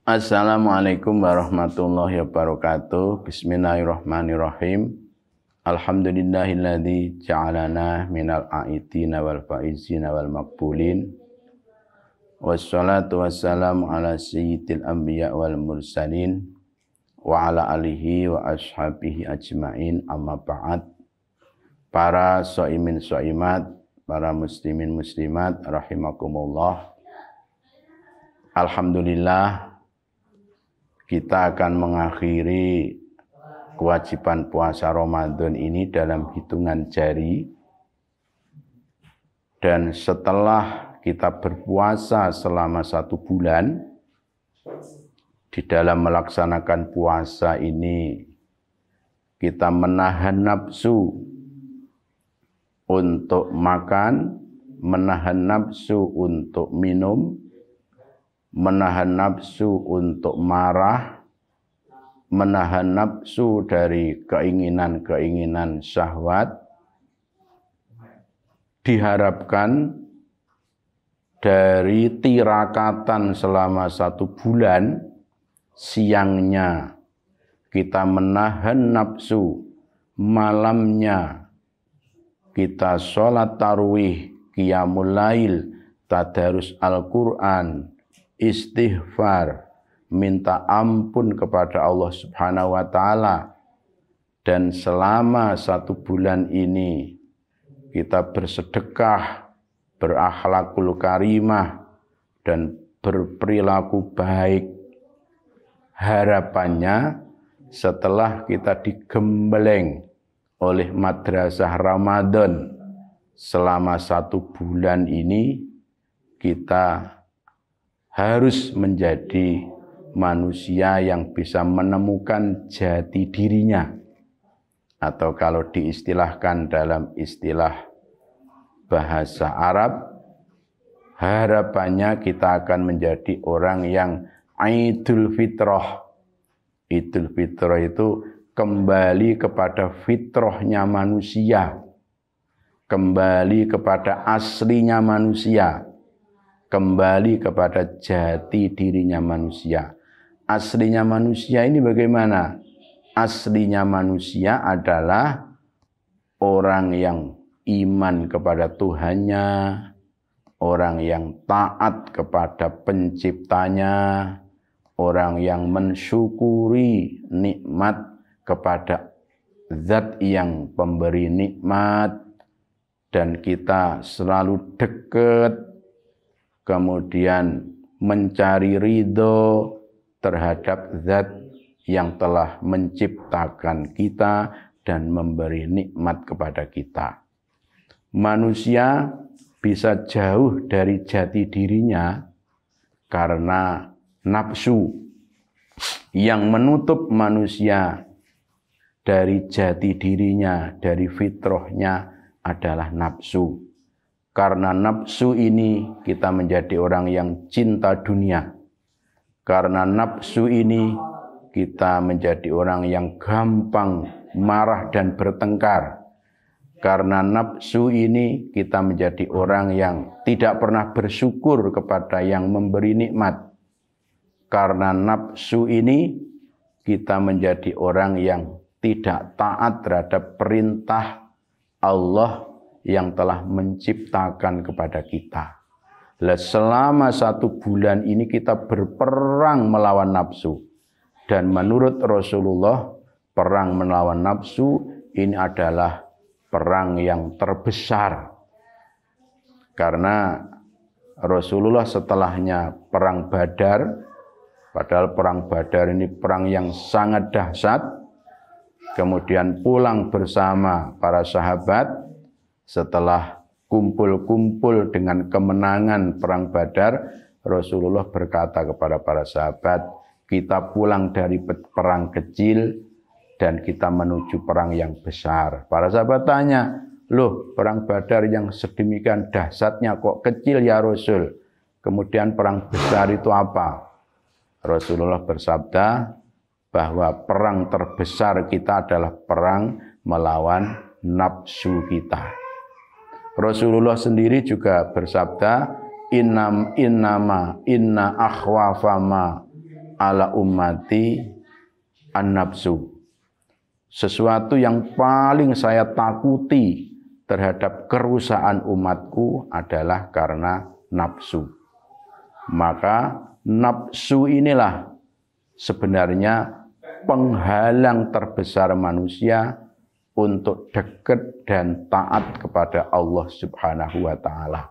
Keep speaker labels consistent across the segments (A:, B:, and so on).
A: Assalamualaikum warahmatullahi wabarakatuh. Bismillahirrahmanirrahim. Alhamdulillahilladzi ja'alana minal a'idina wal faizina wal maqbulin. Wassalatu wassalamu ala sayyidil anbiya wal mursalin wa ala alihi wa ashabihi ajmain, amma ba'd. Para shaimin shaimat, para muslimin muslimat rahimakumullah. Alhamdulillah, kita akan mengakhiri kewajiban puasa Ramadan ini dalam hitungan jari. Dan setelah kita berpuasa selama 1 bulan, di dalam melaksanakan puasa ini kita menahan nafsu untuk makan, menahan nafsu untuk minum, menahan nafsu untuk marah, menahan nafsu dari keinginan-keinginan syahwat. Diharapkan dari tirakatan selama 1 bulan, siangnya kita menahan nafsu, malamnya kita sholat tarawih, qiyamul lail, tadarus Al-Quran, istighfar, minta ampun kepada Allah Subhanahu wa ta'ala. Dan selama 1 bulan ini kita bersedekah, berakhlakul karimah, dan berperilaku baik. Harapannya setelah kita digembeleng oleh madrasah Ramadan selama 1 bulan ini, kita harus menjadi manusia yang bisa menemukan jati dirinya, atau kalau diistilahkan dalam istilah bahasa Arab, harapannya kita akan menjadi orang yang Idul Fitrah. Idul Fitrah itu kembali kepada fitrahnya manusia, kembali kepada aslinya manusia, kembali kepada jati dirinya manusia. Aslinya manusia ini bagaimana? Aslinya manusia adalah orang yang iman kepada Tuhannya, orang yang taat kepada penciptanya, orang yang mensyukuri nikmat kepada zat yang pemberi nikmat, dan kita selalu dekat, kemudian mencari ridho terhadap zat yang telah menciptakan kita dan memberi nikmat kepada kita. Manusia bisa jauh dari jati dirinya karena nafsu. Yang menutup manusia dari jati dirinya, dari fitrahnya adalah nafsu. Karena nafsu ini kita menjadi orang yang cinta dunia. Karena nafsu ini kita menjadi orang yang gampang marah dan bertengkar. Karena nafsu ini kita menjadi orang yang tidak pernah bersyukur kepada yang memberi nikmat. Karena nafsu ini kita menjadi orang yang tidak taat terhadap perintah Allah yang telah menciptakan kepada kita. Selama 1 bulan ini kita berperang melawan nafsu. Dan menurut Rasulullah, perang melawan nafsu ini adalah perang yang terbesar. Karena Rasulullah setelahnya perang Badar, padahal perang Badar ini perang yang sangat dahsyat, kemudian pulang bersama para sahabat. Setelah kumpul-kumpul dengan kemenangan perang Badar, Rasulullah berkata kepada para sahabat, kita pulang dari perang kecil dan kita menuju perang yang besar. Para sahabat tanya, loh perang Badar yang sedemikian dahsyatnya kok kecil ya Rasul? Kemudian perang besar itu apa? Rasulullah bersabda bahwa perang terbesar kita adalah perang melawan nafsu kita. Rasulullah sendiri juga bersabda, inna akhwafama ala ummati an-nafsu. Sesuatu yang paling saya takuti terhadap kerusakan umatku adalah karena nafsu. Maka nafsu inilah sebenarnya penghalang terbesar manusia untuk dekat dan taat kepada Allah Subhanahu wa ta'ala.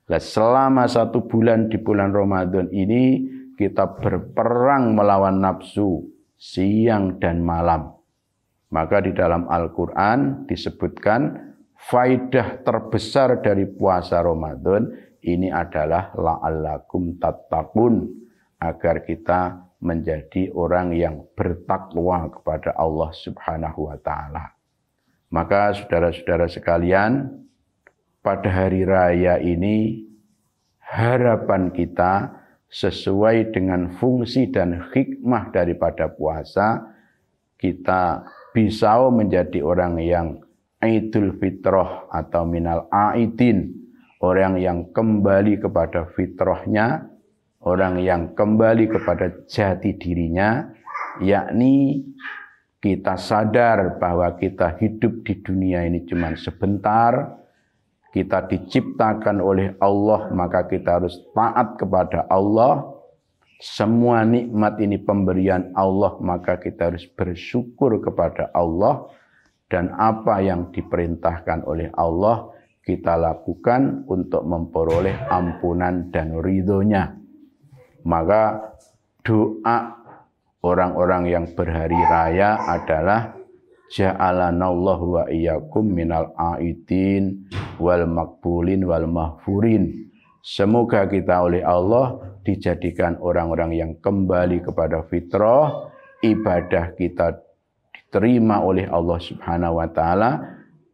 A: Nah, selama 1 bulan di bulan Ramadan ini kita berperang melawan nafsu siang dan malam. Maka di dalam Al-Quran disebutkan faidah terbesar dari puasa Ramadan ini adalah la'allakum tattaqun, agar kita menjadi orang yang bertakwa kepada Allah Subhanahu wa ta'ala. Maka saudara-saudara sekalian, pada hari raya ini harapan kita sesuai dengan fungsi dan hikmah daripada puasa, kita bisa menjadi orang yang Idul Fitrah atau minal aidin, orang yang kembali kepada fitrahnya, orang yang kembali kepada jati dirinya, yakni kita sadar bahwa kita hidup di dunia ini cuma sebentar, kita diciptakan oleh Allah, maka kita harus taat kepada Allah. Semua nikmat ini pemberian Allah, maka kita harus bersyukur kepada Allah. Dan apa yang diperintahkan oleh Allah, kita lakukan untuk memperoleh ampunan dan ridhonya. Maka doa orang-orang yang berhari raya adalah ja'alanallahu wa iyyakum minal aidin wal makbulin wal mahfurin. Semoga kita oleh Allah dijadikan orang-orang yang kembali kepada fitrah, ibadah kita diterima oleh Allah Subhanahu wa ta'ala,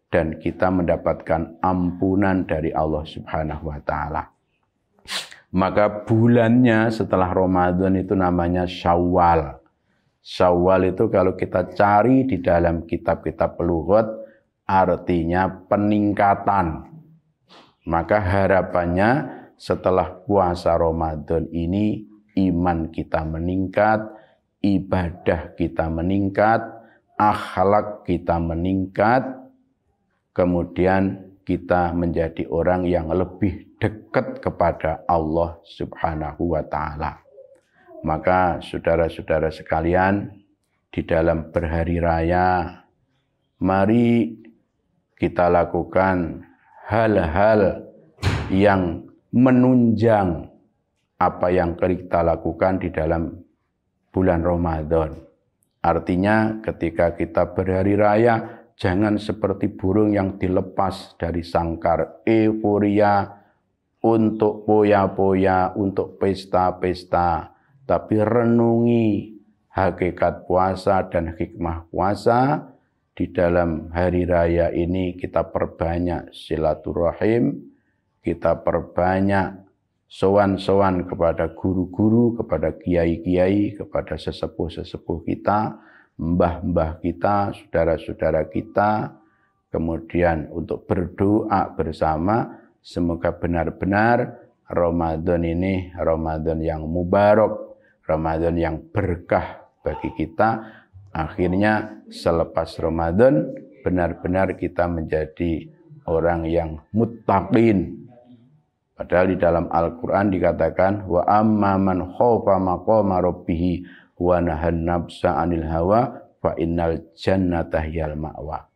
A: dan kita mendapatkan ampunan dari Allah Subhanahu wa ta'ala. Maka bulannya setelah Ramadan itu namanya Syawal. Syawal itu kalau kita cari di dalam kitab-kitab lughat artinya peningkatan. Maka harapannya setelah puasa Ramadan ini iman kita meningkat, ibadah kita meningkat, akhlak kita meningkat, kemudian kita menjadi orang yang lebih dekat kepada Allah Subhanahu wa ta'ala. Maka saudara-saudara sekalian, di dalam berhari raya, mari kita lakukan hal-hal yang menunjang apa yang kita lakukan di dalam bulan Ramadan. Artinya ketika kita berhari raya, jangan seperti burung yang dilepas dari sangkar euforia untuk poya-poya, untuk pesta-pesta. Tapi renungi hakikat puasa dan hikmah puasa. Di dalam hari raya ini kita perbanyak silaturahim, kita perbanyak sowan-sowan kepada guru-guru, kepada kiai-kiai, kepada sesepuh-sesepuh kita, mbah-mbah kita, saudara-saudara kita, kemudian untuk berdoa bersama, semoga benar-benar Ramadan ini Ramadan yang mubarak, Ramadan yang berkah bagi kita. Akhirnya selepas Ramadan benar-benar kita menjadi orang yang muttaqin. Padahal di dalam Al-Quran dikatakan wa amma man khaufa maqama rabbih wa nahan nafsa 'anil hawa fa innal jannata hiyal ma'wa.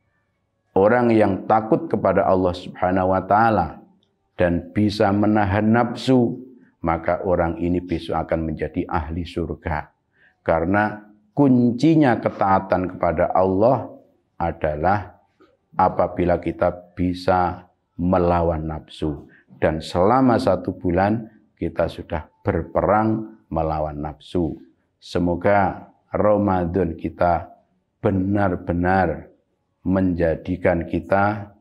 A: Orang yang takut kepada Allah Subhanahu wa taala dan bisa menahan nafsu, maka orang ini besok akan menjadi ahli surga. Karena kuncinya ketaatan kepada Allah adalah apabila kita bisa melawan nafsu. Dan selama 1 bulan kita sudah berperang melawan nafsu. Semoga Ramadan kita benar-benar menjadikan kita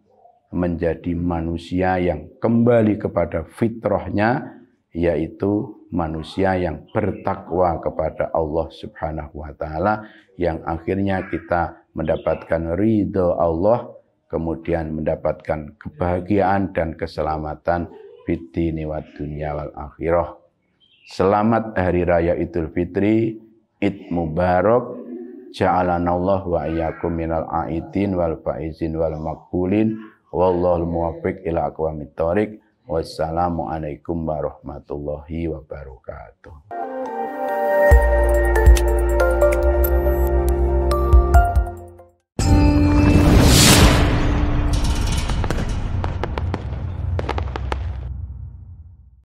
A: menjadi manusia yang kembali kepada fitrahnya, yaitu manusia yang bertakwa kepada Allah Subhanahu wa taala, yang akhirnya kita mendapatkan ridho Allah, kemudian mendapatkan kebahagiaan dan keselamatan fid-dini wad dunya wal akhirah. Selamat Hari Raya Idul Fitri, Id Mubarak, ja'alanallahu wa iyyakum minal aidin wal faizin wal maqbulin, wallahul muwaffiq ila aqwamit thoriq. Wassalamualaikum warahmatullahi wabarakatuh.